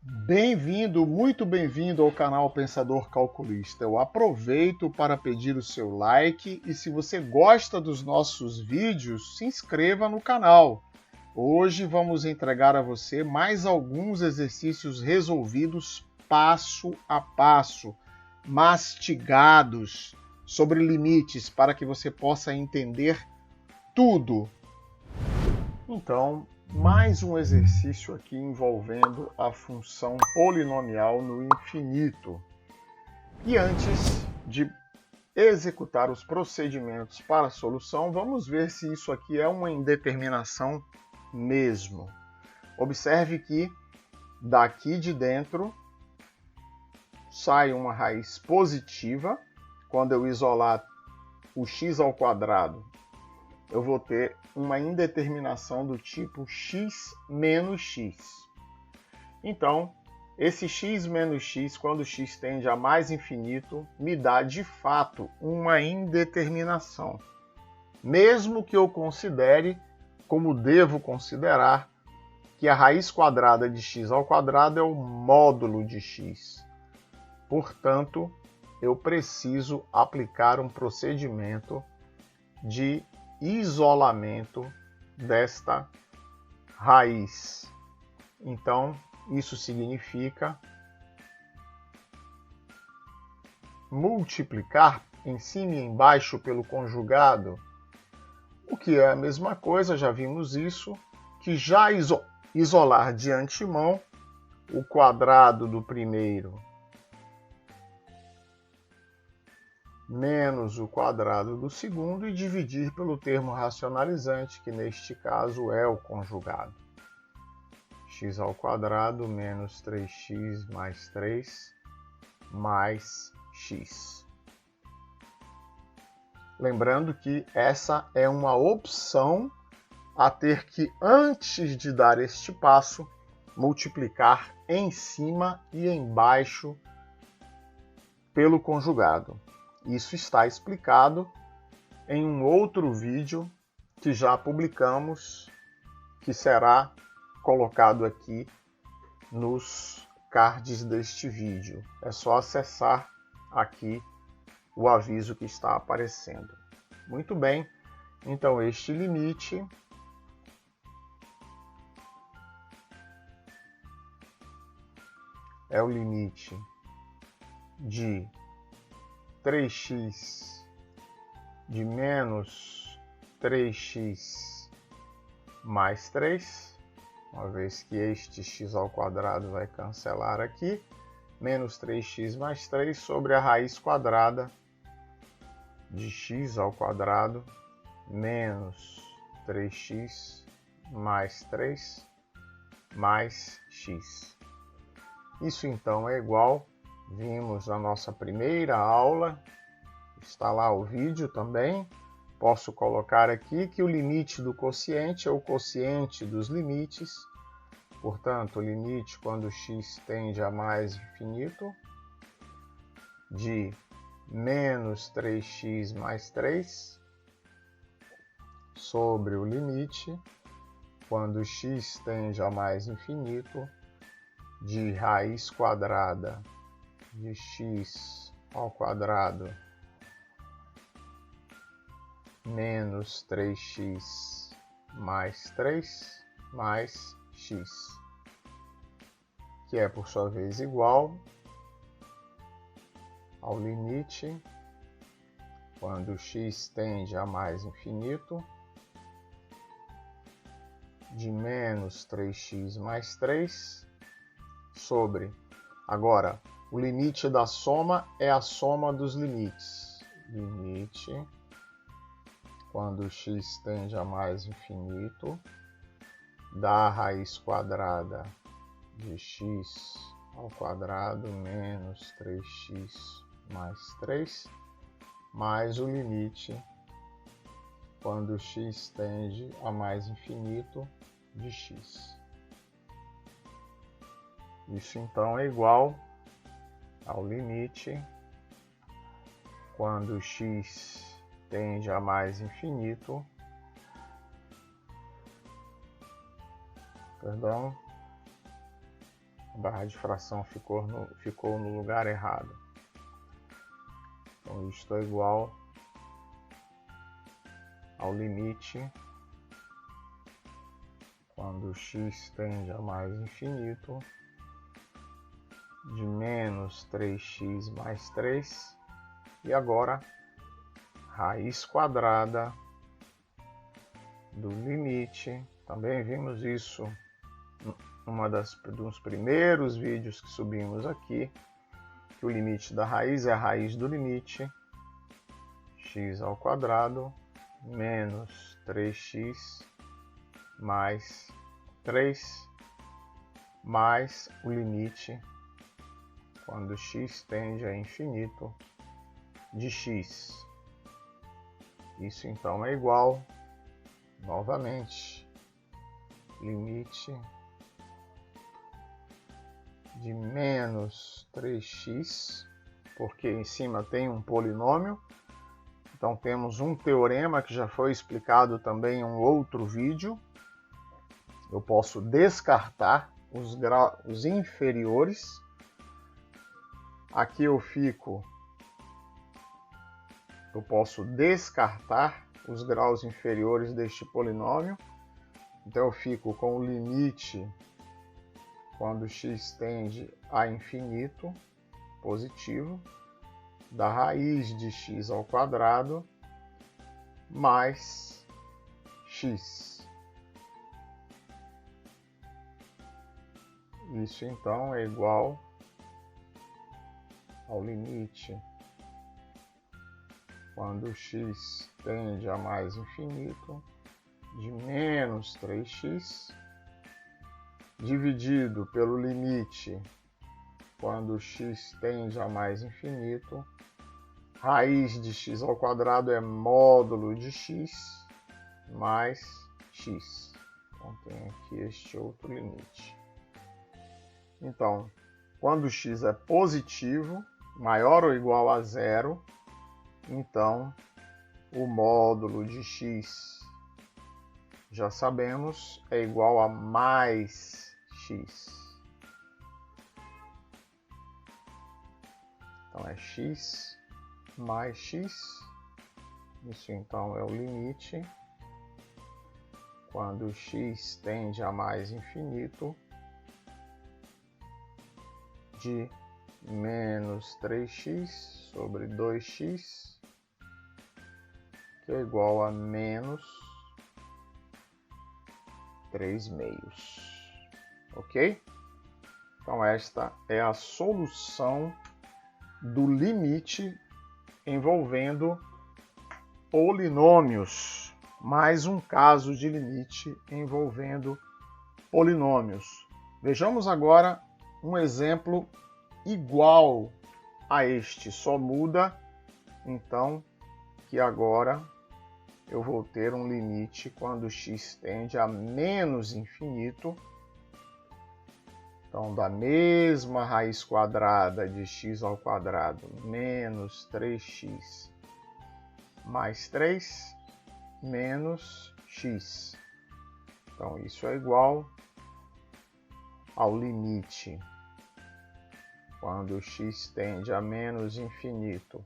Bem-vindo, muito bem-vindo ao canal Pensador Calculista. Eu aproveito para pedir o seu like e se você gosta dos nossos vídeos, se inscreva no canal. Hoje vamos entregar a você mais alguns exercícios resolvidos passo a passo, mastigados, sobre limites, para que você possa entender tudo. Então, mais um exercício aqui envolvendo a função polinomial no infinito. E antes de executar os procedimentos para a solução, vamos ver se isso aqui é uma indeterminação mesmo. Observe que daqui de dentro sai uma raiz positiva. Quando eu isolar o x ao quadrado, eu vou ter uma indeterminação do tipo x menos x. Então, esse x menos x, quando x tende a mais infinito, me dá de fato uma indeterminação. Mesmo que eu considere, como devo considerar, que a raiz quadrada de x ao quadrado é o módulo de x. Portanto, eu preciso aplicar um procedimento de isolamento desta raiz. Então, isso significa multiplicar em cima e embaixo pelo conjugado, o que é a mesma coisa, já vimos isso, que já isolar de antemão o quadrado do primeiro menos o quadrado do segundo e dividir pelo termo racionalizante, que neste caso é o conjugado. X ao quadrado menos 3x mais 3 mais x. Lembrando que essa é uma opção a ter que, antes de dar este passo, multiplicar em cima e embaixo pelo conjugado. Isso está explicado em um outro vídeo que já publicamos, que será colocado aqui nos cards deste vídeo. É só acessar aqui o aviso que está aparecendo. Muito bem, então este limite é o limite de 3x de menos 3x mais 3, uma vez que este x ao quadrado vai cancelar aqui, menos 3x mais 3 sobre a raiz quadrada de x ao quadrado menos 3x mais 3 mais x. Isso então é igual, vimos na nossa primeira aula, está lá o vídeo também. Posso colocar aqui que o limite do quociente é o quociente dos limites. Portanto, o limite quando x tende a mais infinito de menos 3x mais 3 sobre o limite quando x tende a mais infinito de raiz quadrada de x ao quadrado menos 3x mais 3 mais x, que é por sua vez igual ao limite quando x tende a mais infinito de menos 3x mais 3 sobre, agora, o limite da soma é a soma dos limites. Limite, quando x tende a mais infinito, da raiz quadrada de x ao quadrado menos 3x mais 3, mais o limite, quando x tende a mais infinito, de x. Isso então é igual ao limite quando x tende a mais infinito, A barra de fração ficou no lugar errado. Então isto é igual ao limite quando x tende a mais infinito de menos 3x mais 3. E agora, raiz quadrada do limite. Também vimos isso dos primeiros vídeos que subimos aqui, que o limite da raiz é a raiz do limite, x ao quadrado menos 3x mais 3, mais o limite quando x tende a infinito de x. Isso então é igual, novamente, limite de menos 3x, porque em cima tem um polinômio. Então temos um teorema que já foi explicado também em um outro vídeo. Eu posso descartar os inferiores. Aqui eu posso descartar os graus inferiores deste polinômio. Então eu fico com o limite quando x tende a infinito, positivo, da raiz de x ao quadrado mais x. Isso então é igual ao limite quando x tende a mais infinito de menos 3x dividido pelo limite quando x tende a mais infinito, raiz de x ao quadrado é módulo de x mais x. Então tem aqui este outro limite. Então, quando x é positivo, maior ou igual a zero, então o módulo de x, já sabemos, é igual a mais x. Então é x mais x. Isso então é o limite quando x tende a mais infinito de menos 3x sobre 2x, que é igual a menos 3/2. Ok? Então esta é a solução do limite envolvendo polinômios. Mais um caso de limite envolvendo polinômios. Vejamos agora um exemplo igual a este, só muda então que agora eu vou ter um limite quando x tende a menos infinito. Então, da mesma raiz quadrada de x ao quadrado menos 3x mais 3 menos x. Então, isso é igual ao limite quando x tende a menos infinito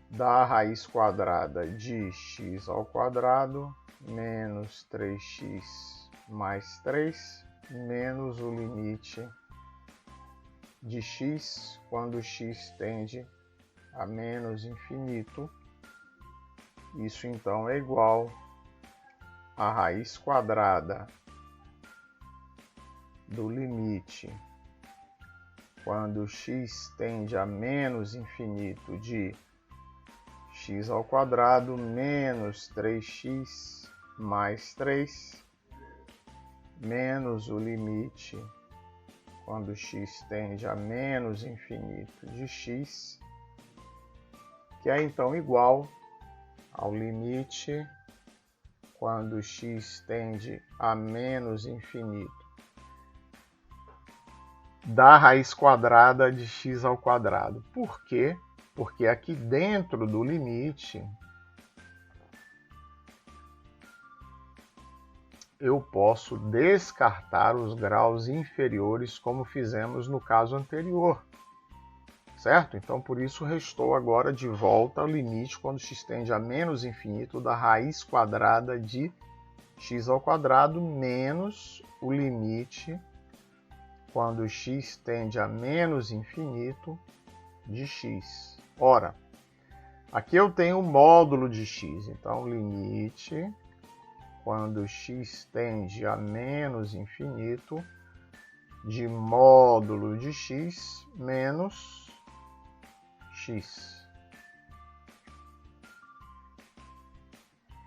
da raiz quadrada de x ao quadrado menos 3x mais 3 menos o limite de x quando x tende a menos infinito. Isso então é igual a raiz quadrada do limite quando x tende a menos infinito de x ao quadrado menos 3x mais 3 menos o limite quando x tende a menos infinito de x, que é então igual ao limite quando x tende a menos infinito da raiz quadrada de x ao quadrado. Por quê? Porque aqui dentro do limite, eu posso descartar os graus inferiores, como fizemos no caso anterior, certo? Então, por isso, restou agora de volta o limite quando x tende a menos infinito da raiz quadrada de x ao quadrado menos o limite quando x tende a menos infinito de x. Ora, aqui eu tenho o módulo de x, então limite quando x tende a menos infinito de módulo de x menos x.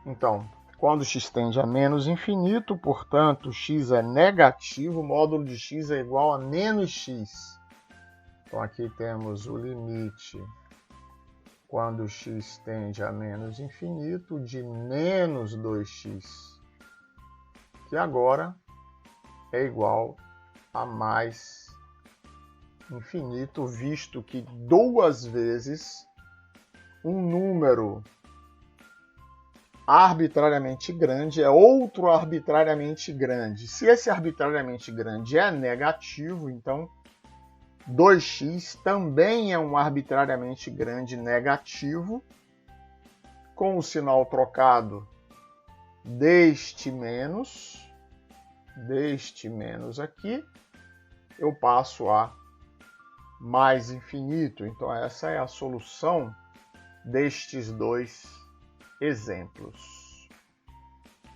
Então, quando x tende a menos infinito, portanto, x é negativo, o módulo de x é igual a menos x. Então, aqui temos o limite quando x tende a menos infinito de menos 2x, que agora é igual a mais infinito, visto que duas vezes um número arbitrariamente grande é outro arbitrariamente grande. Se esse arbitrariamente grande é negativo, então 2x também é um arbitrariamente grande negativo. Com o sinal trocado deste menos aqui, eu passo a mais infinito. Então essa é a solução destes dois exemplos.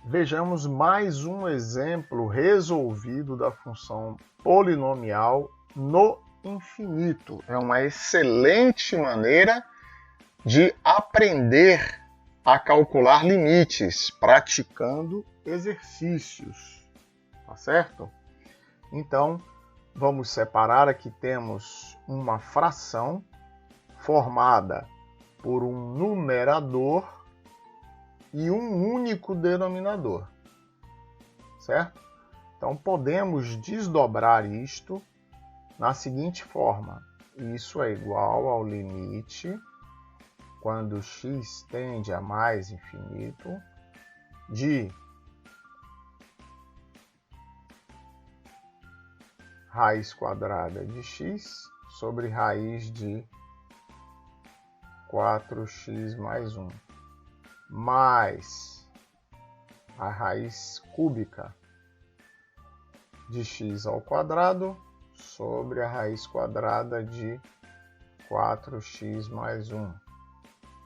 Vejamos mais um exemplo resolvido da função polinomial no infinito. É uma excelente maneira de aprender a calcular limites, praticando exercícios, tá certo? Então, vamos separar. Aqui temos uma fração formada por um numerador e um único denominador, certo? Então, podemos desdobrar isto na seguinte forma. Isso é igual ao limite, quando x tende a mais infinito, de raiz quadrada de x sobre raiz de 4x mais 1, mais a raiz cúbica de x ao quadrado sobre a raiz quadrada de 4x mais 1,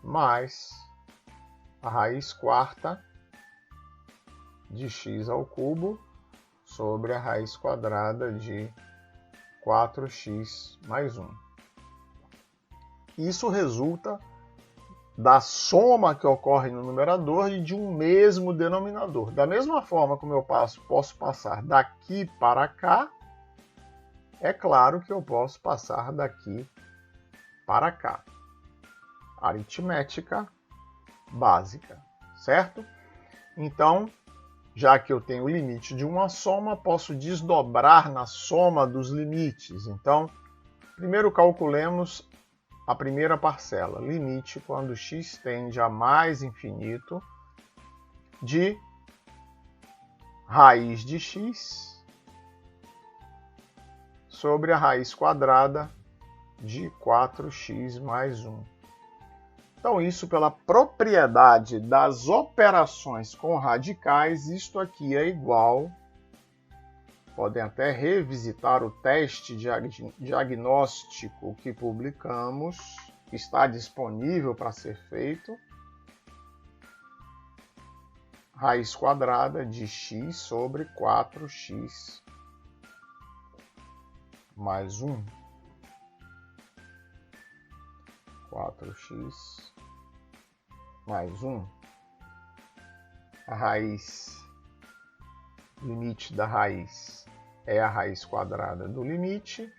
mais a raiz quarta de x ao cubo sobre a raiz quadrada de 4x mais 1. Isso resulta da soma que ocorre no numerador e de um mesmo denominador. Da mesma forma como eu posso passar daqui para cá, é claro que eu posso passar daqui para cá. Aritmética básica, certo? Então, já que eu tenho o limite de uma soma, posso desdobrar na soma dos limites. Então, primeiro calculemos a primeira parcela. Limite quando x tende a mais infinito de raiz de x sobre a raiz quadrada de 4x mais 1. Então, isso pela propriedade das operações com radicais, isto aqui é igual. Podem até revisitar o teste diagnóstico que publicamos, que está disponível para ser feito. Raiz quadrada de x sobre 4x mais 1. 4x mais 1. A raiz, limite da raiz é a raiz quadrada do limite,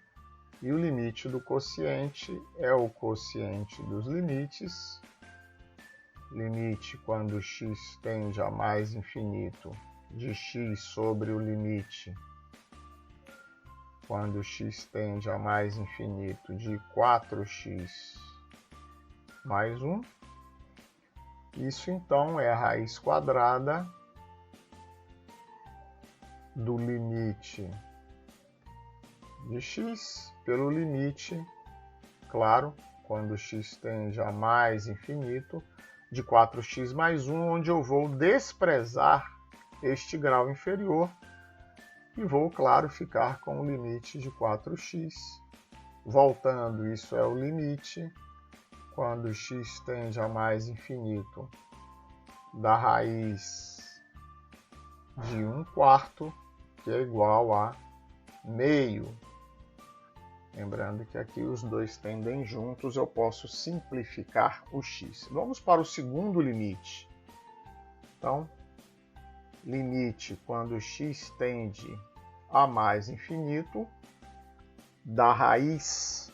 e o limite do quociente é o quociente dos limites. Limite quando x tende a mais infinito de x sobre o limite quando x tende a mais infinito de 4x mais 1. Isso então é a raiz quadrada do limite de x pelo limite, claro, quando x tende a mais infinito, de 4x mais 1, onde eu vou desprezar este grau inferior e vou, claro, ficar com o limite de 4x. Voltando, isso é o limite, quando x tende a mais infinito, da raiz de 1/4, que é igual a meio. Lembrando que aqui os dois tendem juntos, eu posso simplificar o x. Vamos para o segundo limite. Então, limite quando x tende a mais infinito, da raiz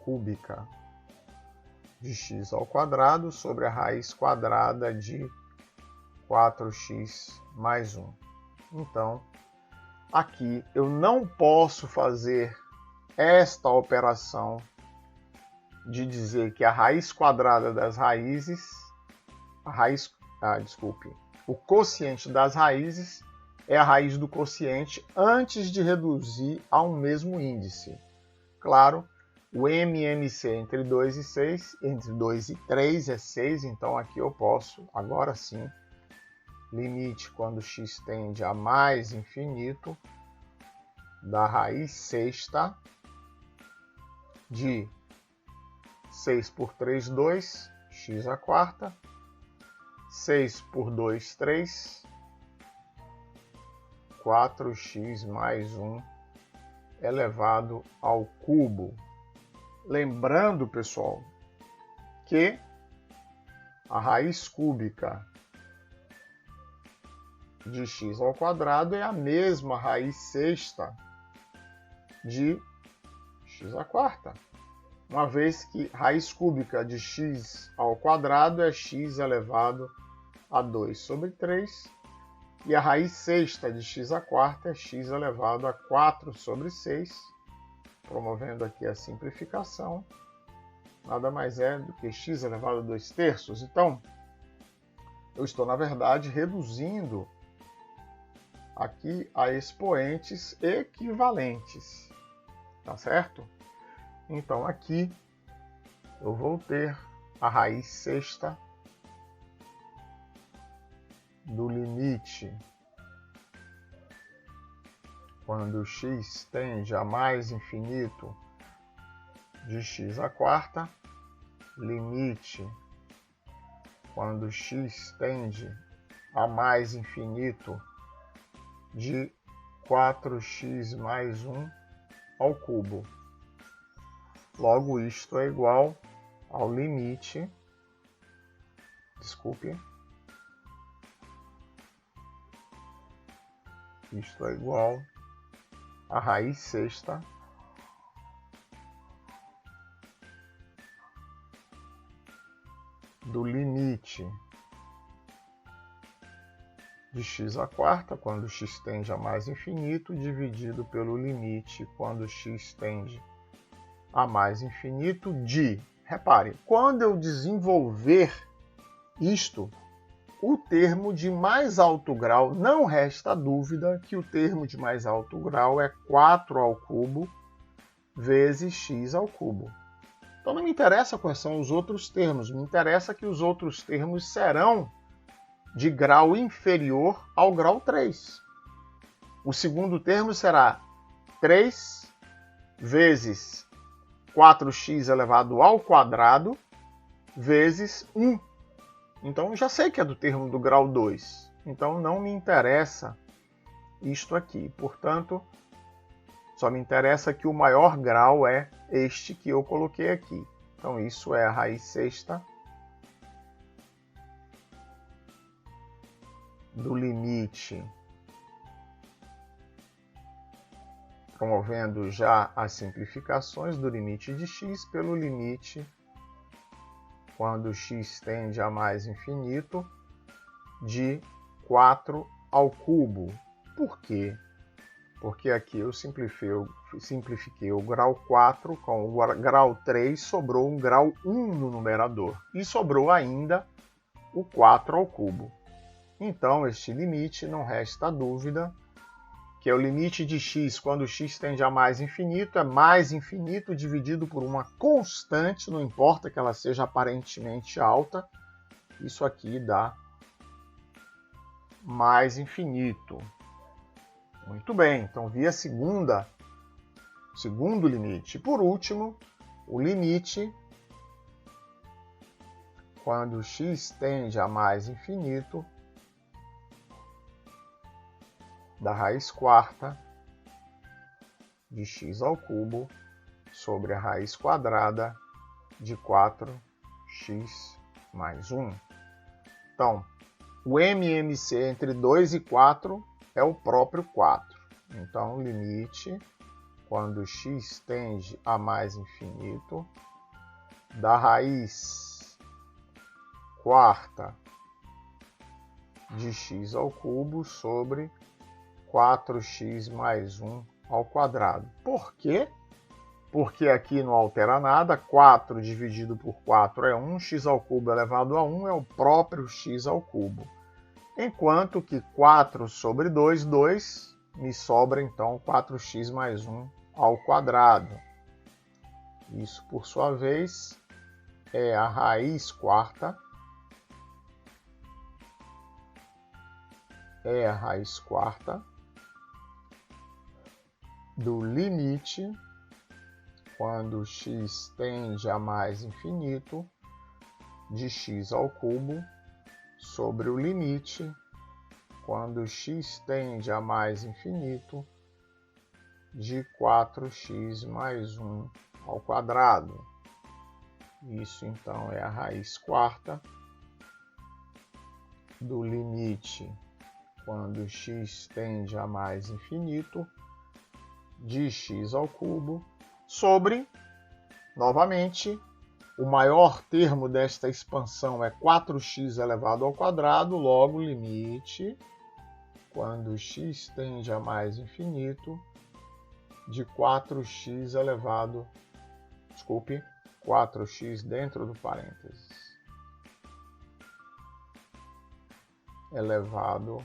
cúbica de x ao quadrado sobre a raiz quadrada de 4x mais 1. Então, aqui eu não posso fazer esta operação de dizer que a raiz quadrada das raízes, o quociente das raízes é a raiz do quociente antes de reduzir a um mesmo índice. Claro, o MMC entre 2 e 6, entre 2 e 3 é 6, então aqui eu posso, agora sim, limite quando x tende a mais infinito, da raiz sexta de 6 por 3, 2, x à quarta, 6 por 2, 3, 4x mais 1 elevado ao cubo. Lembrando, pessoal, que a raiz cúbica de x ao quadrado é a mesma raiz sexta de x à quarta, uma vez que raiz cúbica de x ao quadrado é x elevado a 2 sobre 3, e a raiz sexta de x à quarta é x elevado a 4 sobre 6, promovendo aqui a simplificação, nada mais é do que x elevado a 2/3. Então, eu estou, na verdade, reduzindo aqui a expoentes equivalentes, tá certo? Então, aqui eu vou ter a raiz sexta do limite quando x tende a mais infinito de x à quarta, limite quando x tende a mais infinito de 4x mais 1 ao cubo. Logo, isto é igual ao limite, isto é igual a raiz sexta do limite de x à quarta, quando x tende a mais infinito, dividido pelo limite quando x tende a mais infinito de... Repare, quando eu desenvolver isto, o termo de mais alto grau, não resta dúvida que o termo de mais alto grau é 4 ao cubo vezes x ao cubo. Então não me interessa quais são os outros termos, me interessa que os outros termos serão de grau inferior ao grau 3. O segundo termo será 3 vezes 4x elevado ao quadrado vezes 1. Então, eu já sei que é do termo do grau 2. Então, não me interessa isto aqui. Portanto, só me interessa que o maior grau é este que eu coloquei aqui. Então, isso é a raiz sexta do limite, promovendo já as simplificações do limite de x pelo limite quando x tende a mais infinito, de 4 ao cubo. Por quê? Porque aqui eu simplifiquei o grau 4 com o grau 3, sobrou um grau 1 no numerador. E sobrou ainda o 4 ao cubo. Então, este limite, não resta dúvida, que é o limite de x quando x tende a mais infinito, é mais infinito dividido por uma constante, não importa que ela seja aparentemente alta, isso aqui dá mais infinito. Muito bem, então vi a segundo limite. Por último, o limite quando x tende a mais infinito da raiz quarta de x ao cubo sobre a raiz quadrada de 4x mais 1. Então, o MMC entre 2 e 4 é o próprio 4. Então, o limite, quando x tende a mais infinito, da raiz quarta de x ao cubo sobre 4x mais 1 ao quadrado. Por quê? Porque aqui não altera nada, 4 dividido por 4 é 1, x ao cubo elevado a 1 é o próprio x ao cubo. Enquanto que 4 sobre 2, 2, me sobra então 4x mais 1 ao quadrado. Isso, por sua vez, é a raiz quarta. É a raiz quarta do limite quando x tende a mais infinito de x ao cubo sobre o limite quando x tende a mais infinito de 4x mais 1 ao quadrado. Isso, então, é a raiz quarta do limite quando x tende a mais infinito de x ao cubo sobre, novamente, o maior termo desta expansão é 4x elevado ao quadrado, logo limite, quando x tende a mais infinito, de 4x elevado, 4x dentro do parênteses, elevado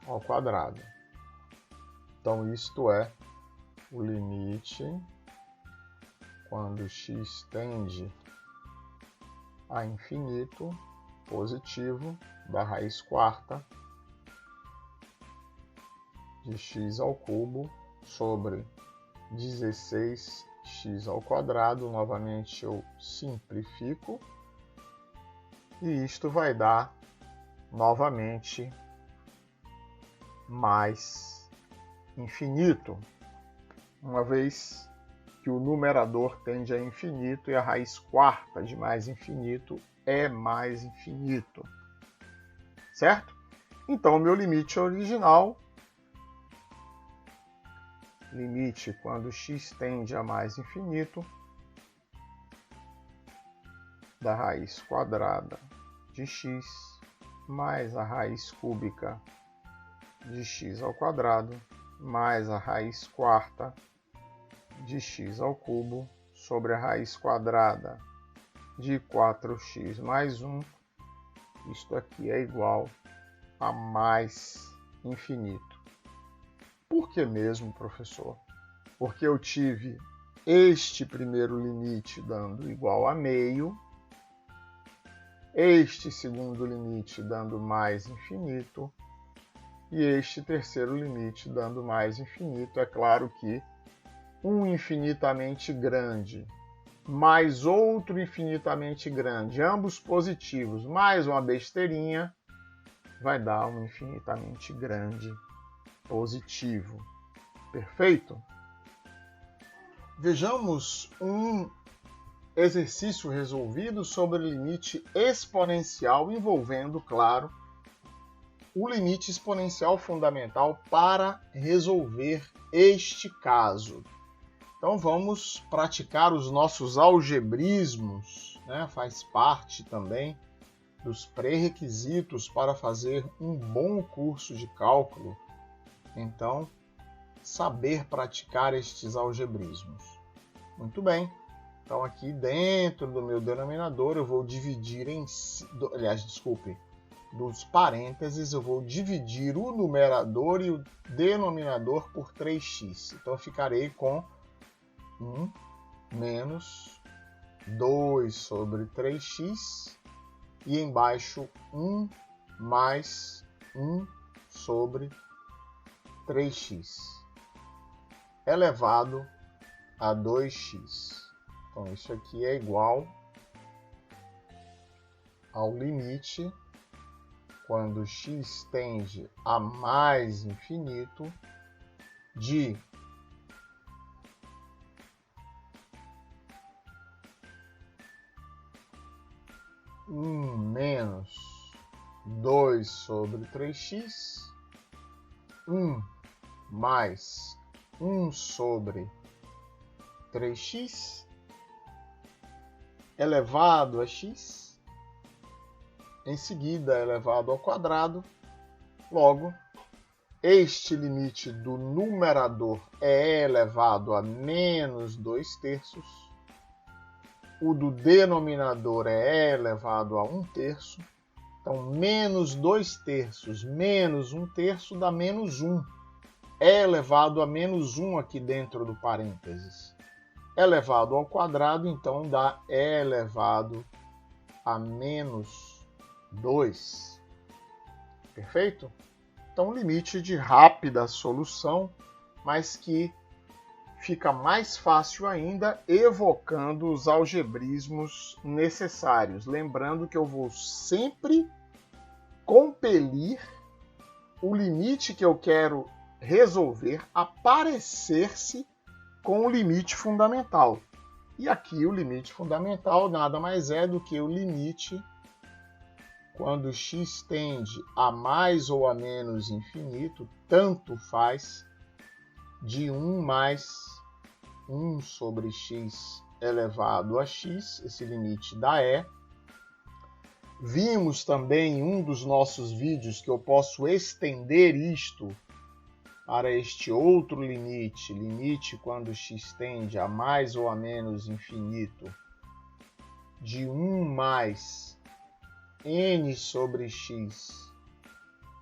ao quadrado. Então, isto é o limite quando x tende a infinito positivo da raiz quarta de x ao cubo sobre 16x ao quadrado. Novamente eu simplifico e isto vai dar novamente mais infinito, uma vez que o numerador tende a infinito e a raiz quarta de mais infinito é mais infinito. Certo? Então, o meu limite original, limite quando x tende a mais infinito, da raiz quadrada de x mais a raiz cúbica de x ao quadrado mais a raiz quarta de x ao cubo sobre a raiz quadrada de 4x mais 1. Isto aqui é igual a mais infinito. Por que mesmo, professor? Porque eu tive este primeiro limite dando igual a meio, este segundo limite dando mais infinito e este terceiro limite dando mais infinito. É claro que um infinitamente grande mais outro infinitamente grande, ambos positivos, mais uma besteirinha, vai dar um infinitamente grande positivo. Perfeito? Vejamos um exercício resolvido sobre limite exponencial envolvendo, claro, o limite exponencial fundamental para resolver este caso. Então vamos praticar os nossos algebrismos, né? Faz parte também dos pré-requisitos para fazer um bom curso de cálculo. Então, saber praticar estes algebrismos. Muito bem. Então aqui dentro do meu denominador eu vou dividir dos parênteses, eu vou dividir o numerador e o denominador por 3x. Então, eu ficarei com 1 menos 2 sobre 3x e embaixo 1 mais 1 sobre 3x elevado a 2x. Então, isso aqui é igual ao limite quando x tende a mais infinito de 1 menos 2 sobre 3x, 1 mais 1 sobre 3x elevado a x, em seguida elevado ao quadrado. Logo, este limite do numerador é elevado a menos 2/3, o do denominador é elevado a 1/3, então menos 2/3 menos 1/3 dá menos 1, é elevado a menos 1 aqui dentro do parênteses. Elevado ao quadrado, então dá e elevado a menos 2. Perfeito? Então, limite de rápida solução, mas que fica mais fácil ainda evocando os algebrismos necessários. Lembrando que eu vou sempre compelir o limite que eu quero resolver a parecer-se com o limite fundamental. E aqui o limite fundamental nada mais é do que o limite quando x tende a mais ou a menos infinito, tanto faz, de 1 mais 1 sobre x elevado a x, esse limite dá e. Vimos também em um dos nossos vídeos que eu posso estender isto para este outro limite, limite quando x tende a mais ou a menos infinito, de 1 mais n sobre x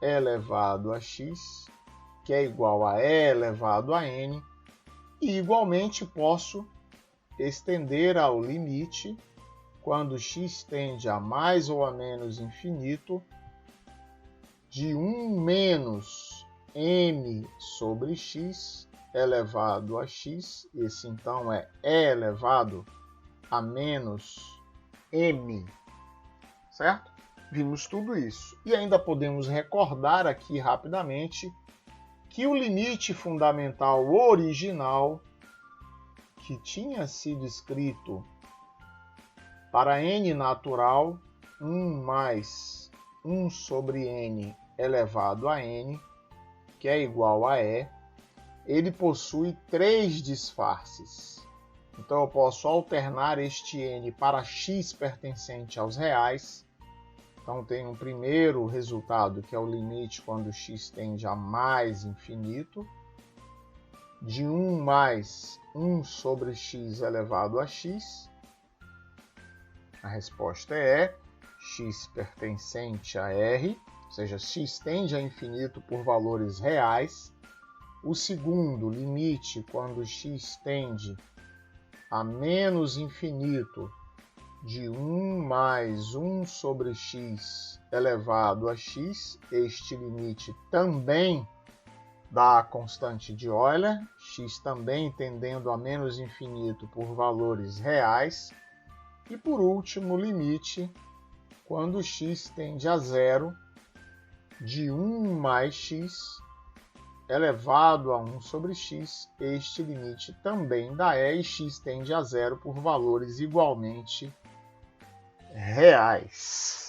elevado a x, que é igual a e elevado a n, e igualmente posso estender ao limite quando x tende a mais ou a menos infinito, de 1 menos m sobre x elevado a x, esse então é e elevado a menos m, certo? Vimos tudo isso. E ainda podemos recordar aqui rapidamente que o limite fundamental original, que tinha sido escrito para n natural, 1 mais 1 sobre n elevado a n, que é igual a e, ele possui 3 disfarces. Então eu posso alternar este n para x pertencente aos reais. Então tem um primeiro resultado, que é o limite quando x tende a mais infinito, de 1 mais 1 sobre x elevado a x. A resposta é x pertencente a R, ou seja, x tende a infinito por valores reais. O segundo, limite quando x tende a menos infinito, de 1 mais 1 sobre x elevado a x. Este limite também dá a constante de Euler, x também tendendo a menos infinito por valores reais. E por último, limite quando x tende a zero, de 1 mais x elevado a 1 sobre x. Este limite também dá e x tende a zero por valores igualmente reais.